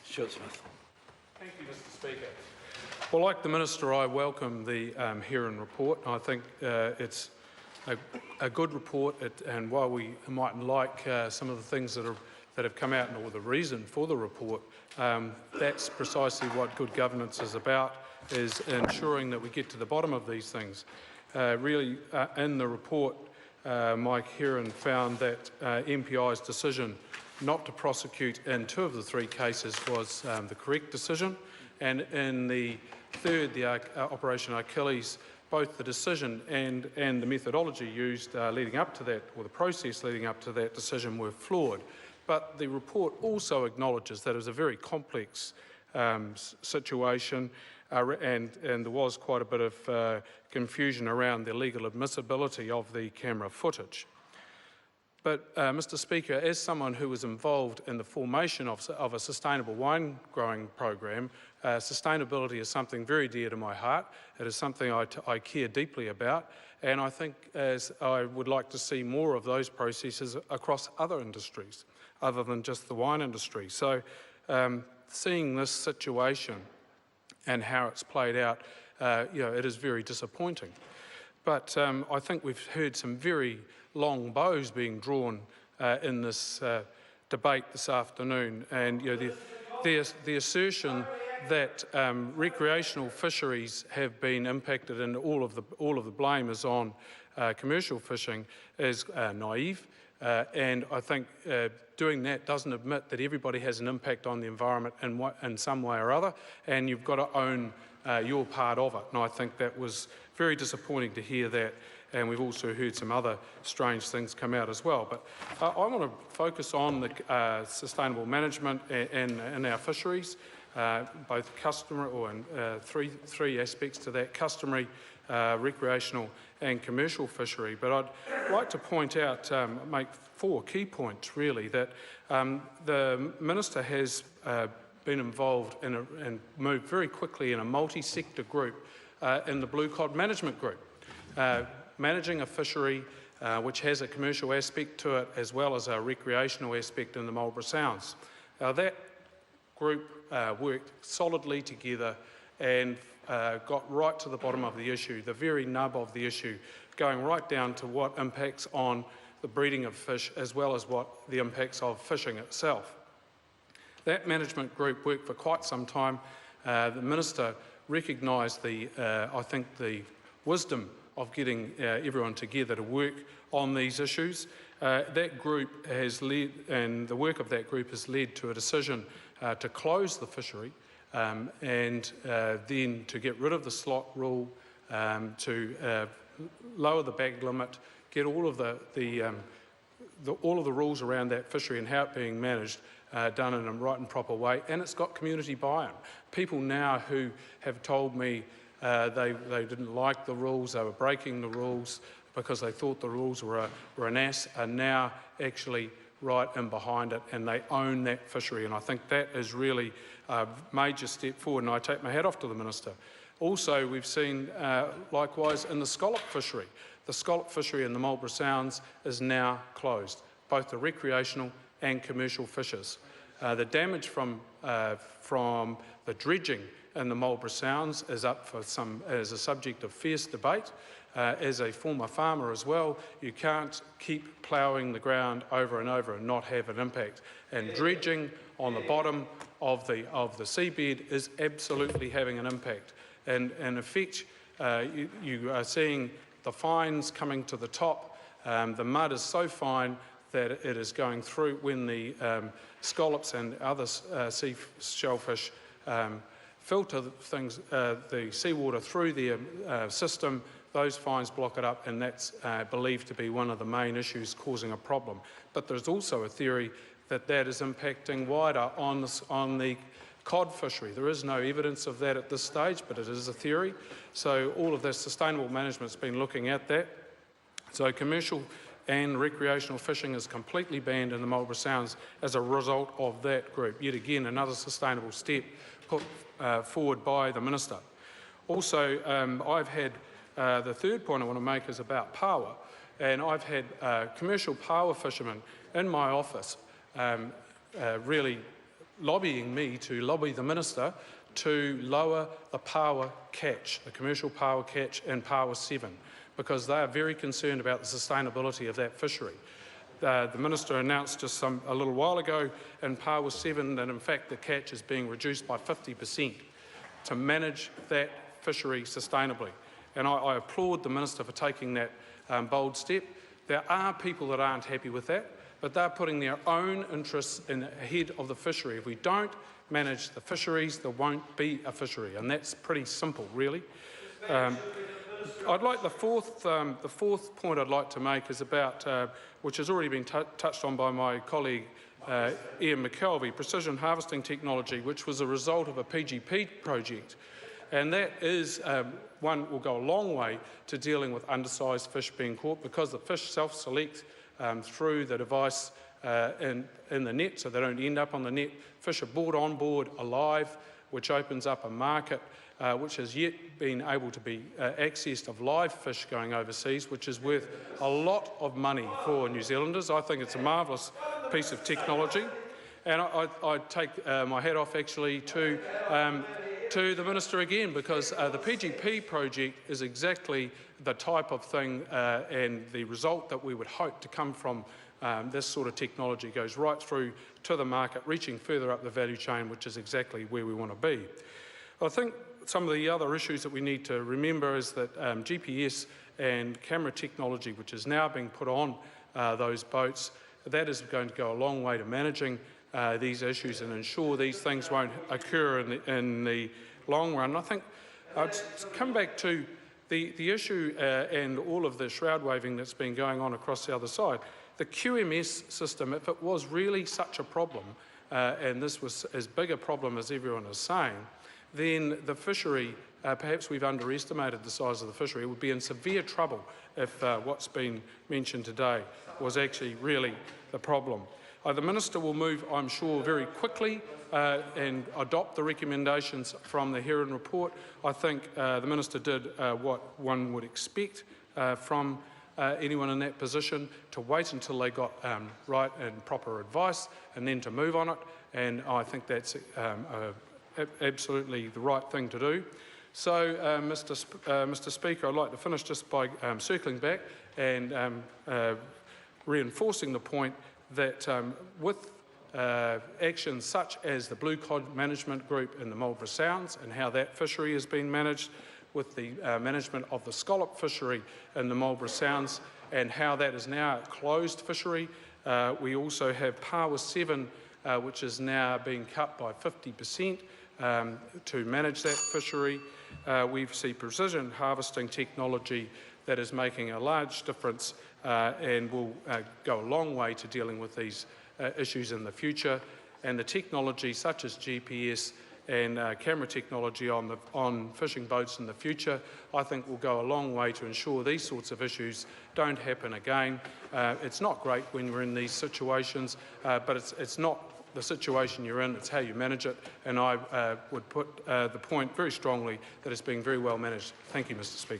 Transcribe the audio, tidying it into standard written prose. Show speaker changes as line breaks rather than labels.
Smith.
Thank you, Mr. Speaker. Well, like the Minister, I welcome the Heron report. I think it's a good report, and while we mightn't like some of the things that have come out, or the reason for the report, that's precisely what good governance is about, is ensuring that we get to the bottom of these things. In the report, Mike Heron found that MPI's decision not to prosecute in 2 of the 3 cases was the correct decision, and in the third, the Operation Achilles, both the decision and the methodology used leading up to that, or the process leading up to that decision, were flawed. But the report also acknowledges that it was a very complex situation, and there was quite a bit of confusion around the legal admissibility of the camera footage. But, Mr. Speaker, as someone who was involved in the formation of a sustainable wine growing program, sustainability is something very dear to my heart. It is something I care deeply about, and I think I would like to see more of those processes across other industries, other than just the wine industry. So, seeing this situation and how it's played out, it is very disappointing. But I think we've heard some very long bows being drawn in this debate this afternoon, and the assertion that recreational fisheries have been impacted and all of the blame is on commercial fishing is naive, and I think doing that doesn't admit that everybody has an impact on the environment in some way or other, and you've got to own your part of it. And I think that was very disappointing to hear that, and we've also heard some other strange things come out as well. But I want to focus on the sustainable management in our fisheries, both three aspects to that: customary, recreational and commercial fishery. But I'd like to point out, make 4 key points really, that the Minister has been involved and moved very quickly in a multi-sector group in the Blue Cod Management Group, managing a fishery which has a commercial aspect to it as well as a recreational aspect in the Marlborough Sounds. Now that group worked solidly together and got right to the bottom of the issue, the very nub of the issue, going right down to what impacts on the breeding of fish as well as what the impacts of fishing itself. That management group worked for quite some time. The Minister recognised I think the wisdom of getting everyone together to work on these issues. That group has led, and the work of that group has led to a decision to close the fishery and then to get rid of the slot rule, to lower the bag limit, get all of the rules around that fishery and how it's being managed done in a right and proper way, and it's got community buy-in. People now who have told me they didn't like the rules, they were breaking the rules because they thought the rules were an ass, are now actually right in behind it, and they own that fishery, and I think that is really a major step forward, and I take my hat off to the Minister. Also, we've seen likewise in the scallop fishery. The scallop fishery in the Marlborough Sounds is now closed, both the recreational and commercial fishers. The damage from the dredging in the Marlborough Sounds is up for as a subject of fierce debate. As a former farmer as well, you can't keep ploughing the ground over and over and not have an impact. And dredging on the bottom of the seabed is absolutely having an impact. And in effect, you are seeing the fines coming to the top. The mud is so fine that it is going through when the scallops and other sea shellfish filter the seawater through their system. Those fines block it up, and that's believed to be one of the main issues causing a problem. But there's also a theory that that is impacting wider on the cod fishery. There is no evidence of that at this stage, but it is a theory. So all of this sustainable management's been looking at that. So commercial and recreational fishing is completely banned in the Marlborough Sounds as a result of that group. Yet again, another sustainable step put forward by the Minister. Also, I've had, the third point I want to make is about paua, and I've had commercial paua fishermen in my office really lobbying me to lobby the Minister to lower the power catch, the commercial power catch in Power 7, because they are very concerned about the sustainability of that fishery. The Minister announced just a little while ago in Power 7 that in fact the catch is being reduced by 50% to manage that fishery sustainably. And I applaud the Minister for taking that bold step. There are people that aren't happy with that, but they're putting their own interests ahead of the fishery. If we don't manage the fisheries, there won't be a fishery, and that's pretty simple, really. I'd like the fourth point I'd like to make is about, which has already been touched on by my colleague Ian McKelvey, precision harvesting technology, which was a result of a PGP project. And that is one will go a long way to dealing with undersized fish being caught, because the fish self-select through the device in the net, so they don't end up on the net. Fish are brought on board alive, which opens up a market which has yet been able to be accessed of live fish going overseas, which is worth a lot of money for New Zealanders. I think it's a marvellous piece of technology. And I take my hat off actually to the Minister again, because the PGP project is exactly the type of thing and the result that we would hope to come from this sort of technology. It goes right through to the market, reaching further up the value chain, which is exactly where we want to be. I think some of the other issues that we need to remember is that GPS and camera technology, which is now being put on those boats, that is going to go a long way to managing these issues and ensure these things won't occur in the long run. I think I'd come back to the issue and all of the shroud waving that's been going on across the other side. The QMS system, if it was really such a problem, and this was as big a problem as everyone is saying, then the fishery, perhaps we've underestimated the size of the fishery, would be in severe trouble if what's been mentioned today was actually really the problem. The Minister will move, I'm sure, very quickly and adopt the recommendations from the Heron report. I think the Minister did what one would expect from anyone in that position, to wait until they got right and proper advice and then to move on it. And I think that's absolutely the right thing to do. So, Mr. Speaker, I'd like to finish just by circling back and reinforcing the point that with actions such as the Blue Cod Management Group in the Marlborough Sounds and how that fishery has been managed, with the management of the scallop fishery in the Marlborough Sounds and how that is now a closed fishery. We also have Power 7, which is now being cut by 50% to manage that fishery. We see precision harvesting technology that is making a large difference and will go a long way to dealing with these issues in the future. And the technology such as GPS and camera technology on fishing boats in the future, I think will go a long way to ensure these sorts of issues don't happen again. It's not great when we're in these situations, but it's not the situation you're in, it's how you manage it, and I would put the point very strongly that it's being very well managed. Thank you, Mr. Speaker.